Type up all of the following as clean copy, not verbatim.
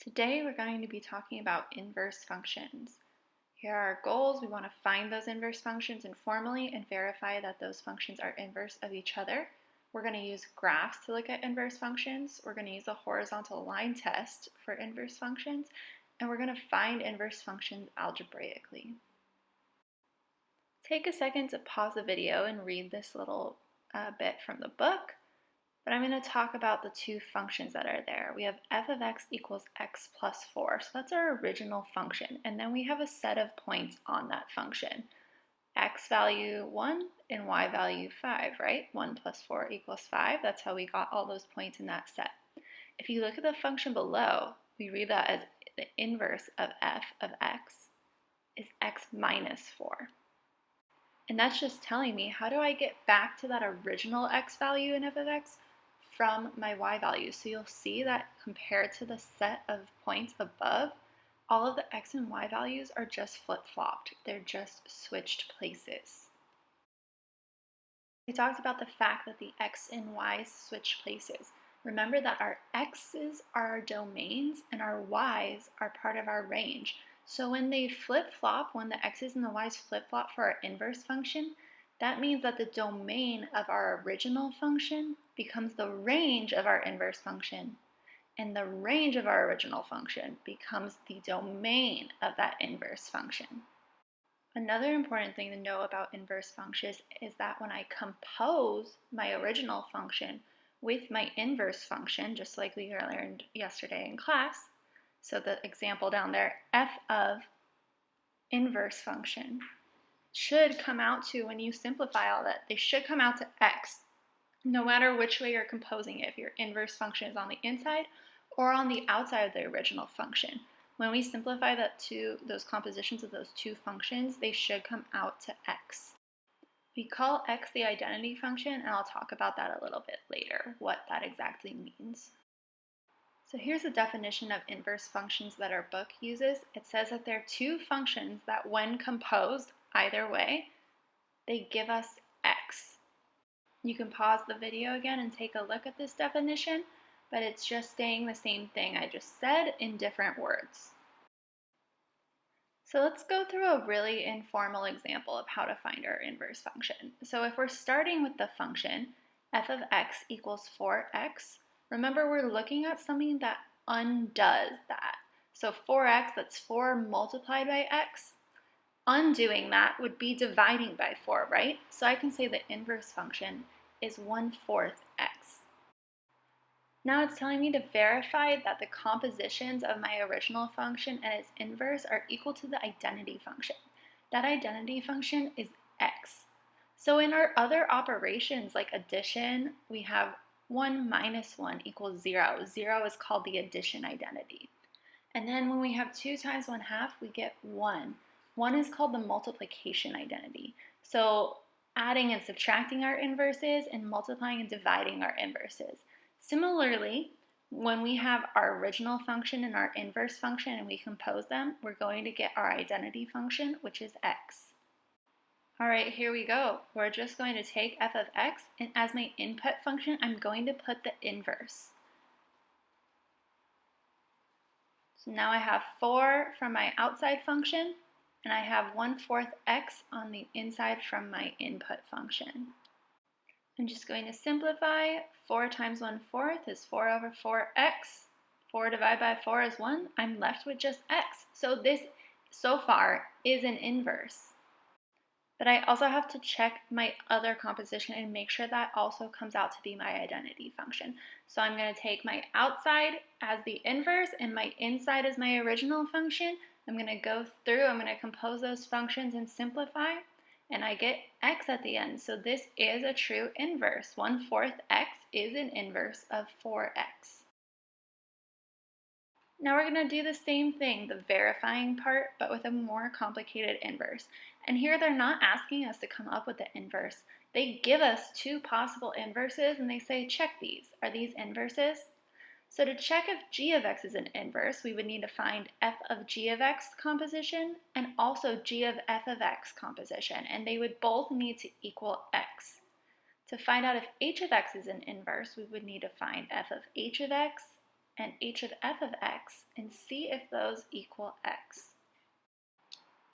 Today we're going to be talking about inverse functions. Here are our goals. We want to find those inverse functions informally and verify that those functions are inverse of each other. We're going to use graphs to look at inverse functions. We're going to use a horizontal line test for inverse functions, and we're going to find inverse functions algebraically. Take a second to pause the video and read this little bit from the book. But I'm going to talk about the two functions that are there. We have f of x equals x plus 4. So that's our original function. And then we have a set of points on that function. X value 1 and y value 5, right? 1 plus 4 equals 5. That's how we got all those points in that set. If you look at the function below, we read that as the inverse of f of x is x minus 4. And that's just telling me, how do I get back to that original x value in f of x from my y value? So you'll see that compared to the set of points above, all of the x and y values are just flip-flopped. They're just switched places. We talked about the fact that the x and y switch places. Remember that our x's are our domains and our y's are part of our range. So when they flip-flop, when the x's and the y's flip-flop for our inverse function, that means that the domain of our original function becomes the range of our inverse function, and the range of our original function becomes the domain of that inverse function. Another important thing to know about inverse functions is that when I compose my original function with my inverse function, just like we learned yesterday in class, so the example down there, f of inverse function should come out to, when you simplify all that, they should come out to x, no matter which way you're composing it, if your inverse function is on the inside or on the outside of the original function. When we simplify those compositions of those two functions, they should come out to x. We call x the identity function, and I'll talk about that a little bit later, what that exactly means. So here's a definition of inverse functions that our book uses. It says that there are two functions that when composed either way, they give us x. You can pause the video again and take a look at this definition, but it's just saying the same thing I just said in different words. So let's go through a really informal example of how to find our inverse function. So if we're starting with the function f of x equals 4x, remember we're looking at something that undoes that. So 4x, that's 4 multiplied by x. Undoing that would be dividing by 4, right? So I can say the inverse function is 1/4 x. Now it's telling me to verify that the compositions of my original function and its inverse are equal to the identity function. That identity function is x. So in our other operations like addition, we have 1 minus 1 equals 0. 0 is called the addition identity. And then when we have 2 times 1/2, we get 1. 1 is called the multiplication identity. So adding and subtracting our inverses and multiplying and dividing our inverses. Similarly, when we have our original function and our inverse function and we compose them, we're going to get our identity function, which is x. All right, here we go. We're just going to take f of x, and as my input function, I'm going to put the inverse. So now I have 4 from my outside function, and I have 1/4 x on the inside from my input function. I'm just going to simplify. 4 times 1/4 is 4/4x. 4 divided by 4 is 1. I'm left with just x. So this, so far, is an inverse. But I also have to check my other composition and make sure that also comes out to be my identity function. So I'm going to take my outside as the inverse and my inside as my original function. I'm going to go through, I'm going to compose those functions and simplify, and I get x at the end. So this is a true inverse. 1/4 x is an inverse of 4x. Now we're going to do the same thing, the verifying part, but with a more complicated inverse. And here they're not asking us to come up with the inverse. They give us 2 possible inverses and they say, check these. Are these inverses? So to check if g of x is an inverse, we would need to find f of g of x composition and also g of f of x composition, and they would both need to equal x. To find out if h of x is an inverse, we would need to find f of h of x and h of f of x and see if those equal x.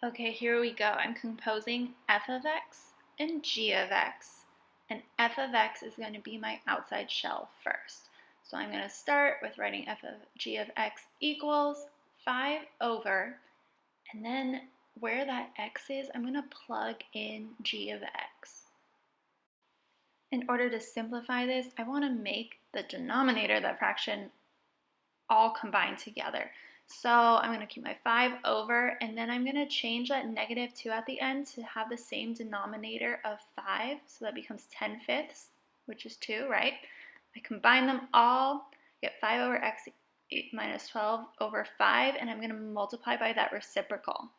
Okay, here we go. I'm composing f of x and g of x, and f of x is going to be my outside shell first. So I'm going to start with writing f of g of x equals 5 over, and then where that x is, I'm going to plug in g of x. In order to simplify this, I want to make the denominator of that fraction all combined together. So I'm going to keep my 5 over, and then I'm going to change that negative 2 at the end to have the same denominator of 5, so that becomes 10/5, which is 2, right? I combine them all, get 5 over x minus 12 over 5, and I'm going to multiply by that reciprocal.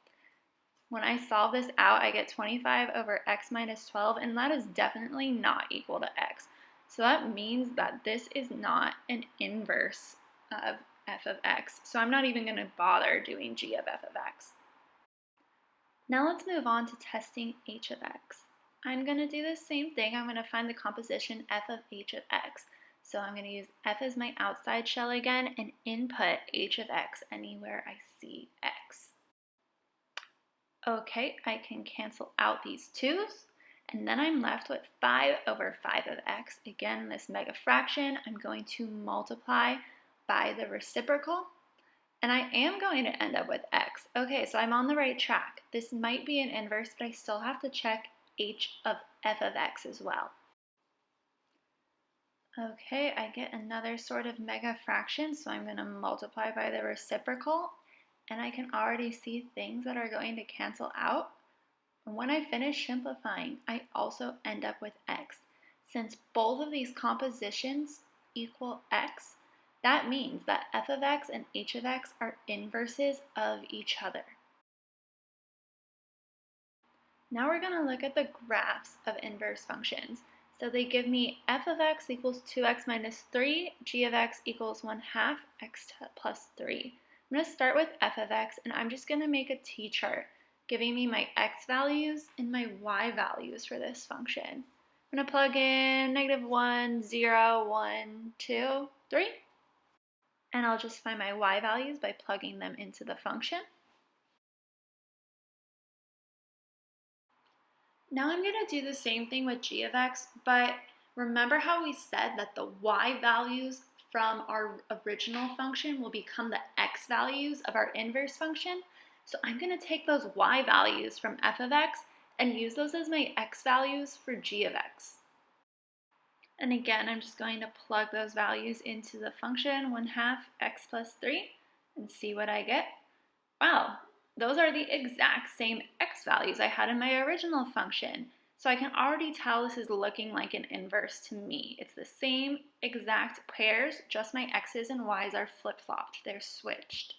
When I solve this out, I get 25 over x minus 12, and that is definitely not equal to x. So that means that this is not an inverse of f of x. So I'm not even going to bother doing g of f of x. Now let's move on to testing h of x. I'm going to do the same thing. I'm going to find the composition f of h of x. So I'm going to use f as my outside shell again and input h of x anywhere I see x. Okay, I can cancel out these 2's, and then I'm left with 5 over 5 of x. Again, in this mega fraction, I'm going to multiply by the reciprocal, and I am going to end up with x. Okay, so I'm on the right track. This might be an inverse, but I still have to check h of f of x as well. Okay, I get another sort of mega fraction, so I'm going to multiply by the reciprocal, and I can already see things that are going to cancel out. And when I finish simplifying, I also end up with x. Since both of these compositions equal x, that means that f of x and h of x are inverses of each other. Now we're going to look at the graphs of inverse functions. So they give me f of x equals 2x minus 3, g of x equals 1/2 x plus 3. I'm going to start with f of x, and I'm just going to make a t-chart giving me my x values and my y values for this function. I'm going to plug in -1, 0, 1, 2, 3, and I'll just find my y values by plugging them into the function. Now I'm going to do the same thing with g of x, but remember how we said that the y values from our original function will become the x values of our inverse function? So I'm going to take those y values from f of x and use those as my x values for g of x. And again, I'm just going to plug those values into the function 1/2 x plus 3 and see what I get. Wow, those are the exact same x values I had in my original function. So I can already tell this is looking like an inverse to me. It's the same exact pairs, just my x's and y's are flip-flopped. They're switched.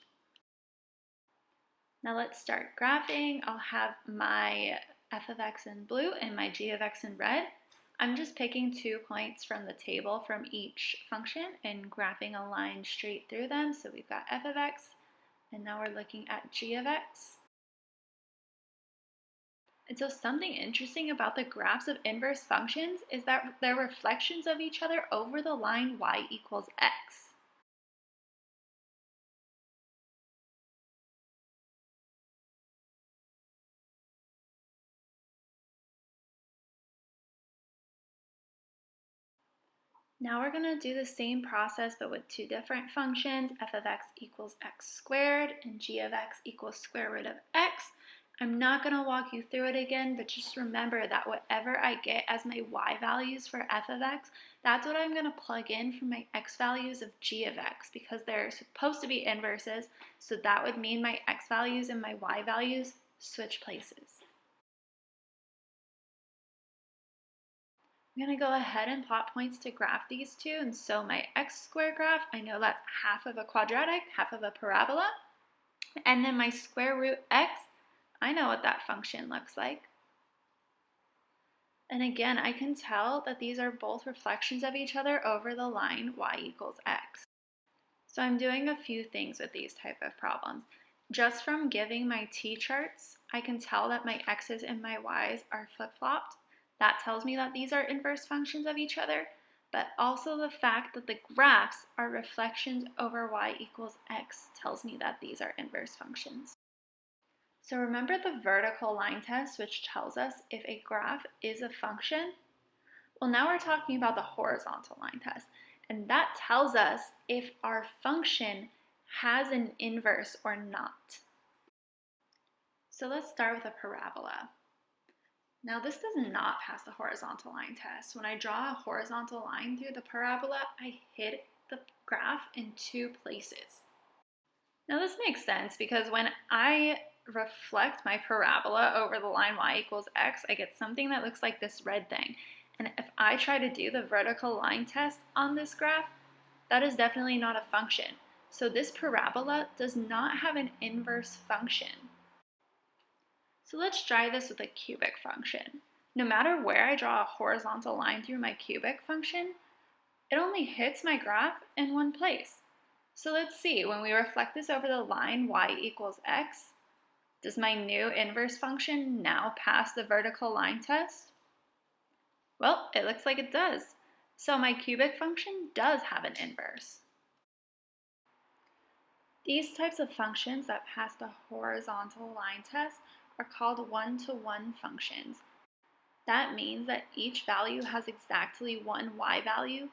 Now let's start graphing. I'll have my f of x in blue and my g of x in red. I'm just picking 2 points from the table from each function and graphing a line straight through them. So we've got f of x, and now we're looking at g of x. And so something interesting about the graphs of inverse functions is that they're reflections of each other over the line y equals x. Now we're going to do the same process but with 2 different functions, f of x equals x squared and g of x equals square root of x. I'm not going to walk you through it again, but just remember that whatever I get as my y values for f of x, that's what I'm going to plug in for my x values of g of x, because they're supposed to be inverses, so that would mean my x values and my y values switch places. I'm going to go ahead and plot points to graph these two, and so my x squared graph, I know that's half of a quadratic, half of a parabola, and then my square root x, I know what that function looks like. And again, I can tell that these are both reflections of each other over the line y equals x. So I'm doing a few things with these type of problems. Just from giving my t-charts, I can tell that my x's and my y's are flip-flopped. That tells me that these are inverse functions of each other. but also the fact that the graphs are reflections over y equals x tells me that these are inverse functions. So remember the vertical line test, which tells us if a graph is a function? Well, now we're talking about the horizontal line test, and that tells us if our function has an inverse or not. So let's start with a parabola. Now this does not pass the horizontal line test. When I draw a horizontal line through the parabola, I hit the graph in two places. Now this makes sense because when I reflect my parabola over the line y equals x, I get something that looks like this red thing. And if I try to do the vertical line test on this graph, that is definitely not a function. So this parabola does not have an inverse function. So let's try this with a cubic function. No matter where I draw a horizontal line through my cubic function, it only hits my graph in one place. So let's see, when we reflect this over the line y equals x, does my new inverse function now pass the vertical line test? Well, it looks like it does. So my cubic function does have an inverse. These types of functions that pass the horizontal line test are called one-to-one functions. That means that each value has exactly one y value,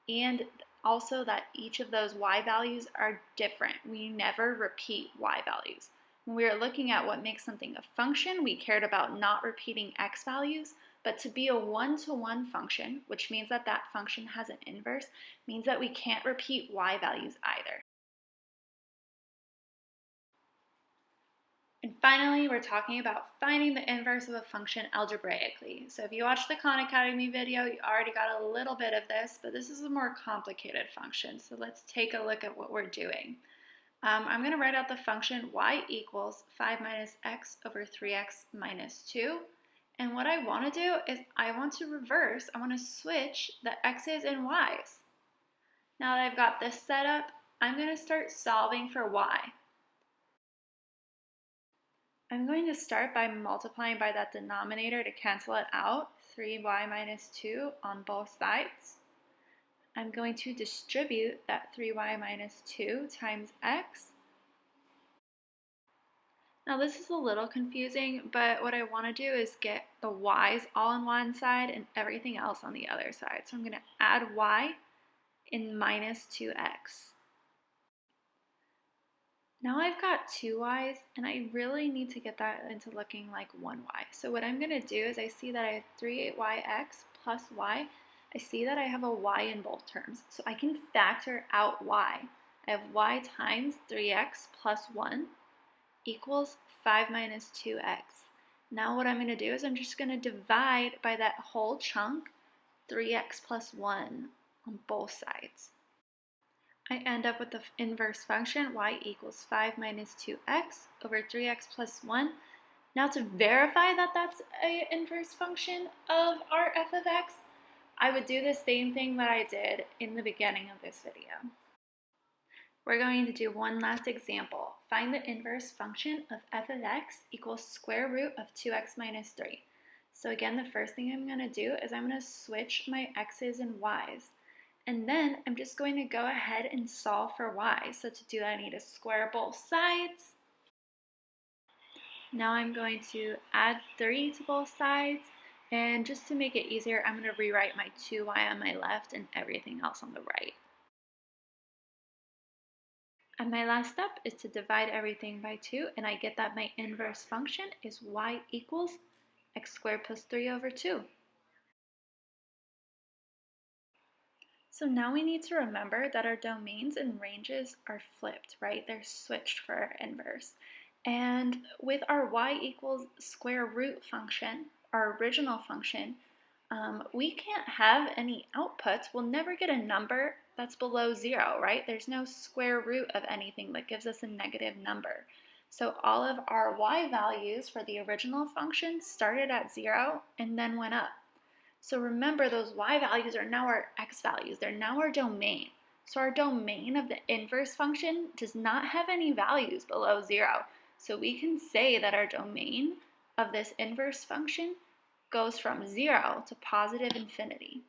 and also that each of those y values are different. We never repeat y values. When we were looking at what makes something a function, we cared about not repeating x values, but to be a one-to-one function, which means that that function has an inverse, means that we can't repeat y values either. And finally, we're talking about finding the inverse of a function algebraically. So if you watched the Khan Academy video, you already got a little bit of this, but this is a more complicated function. So let's take a look at what we're doing. I'm going to write out the function y equals 5 minus x over 3x minus 2. And what I want to do is I want to switch the x's and y's. Now that I've got this set up, I'm going to start solving for y. I'm going to start by multiplying by that denominator to cancel it out, 3y minus 2 on both sides. I'm going to distribute that 3y minus 2 times x. Now this is a little confusing, but what I want to do is get the y's all on one side and everything else on the other side. So I'm going to add y in minus 2x. Now I've got two y's, and I really need to get that into looking like one y. So what I'm going to do is I see that I have 3yx plus y. I see that I have a y in both terms, so I can factor out y. I have y times 3x plus 1 equals 5 minus 2x. Now what I'm going to do is I'm just going to divide by that whole chunk, 3x plus 1 on both sides. I end up with the inverse function y equals 5 minus 2x over 3x plus 1. Now to verify that that's an inverse function of our f of x, I would do the same thing that I did in the beginning of this video. We're going to do one last example. Find the inverse function of f of x equals square root of 2x minus 3. So again, the first thing I'm going to do is I'm going to switch my x's and y's. And then I'm just going to go ahead and solve for y. So to do that, I need to square both sides. Now I'm going to add 3 to both sides. And just to make it easier, I'm going to rewrite my 2y on my left and everything else on the right. And my last step is to divide everything by 2, and I get that my inverse function is y equals x squared plus 3 over 2. So now we need to remember that our domains and ranges are flipped, right? They're switched for our inverse. And with our y equals square root function, our original function, we can't have any outputs. We'll never get a number that's below 0, right? There's no square root of anything that gives us a negative number. So all of our y values for the original function started at 0 and then went up. So remember, those y values are now our x values. They're now our domain. So our domain of the inverse function does not have any values below 0. So we can say that our domain of this inverse function goes from 0 to positive infinity.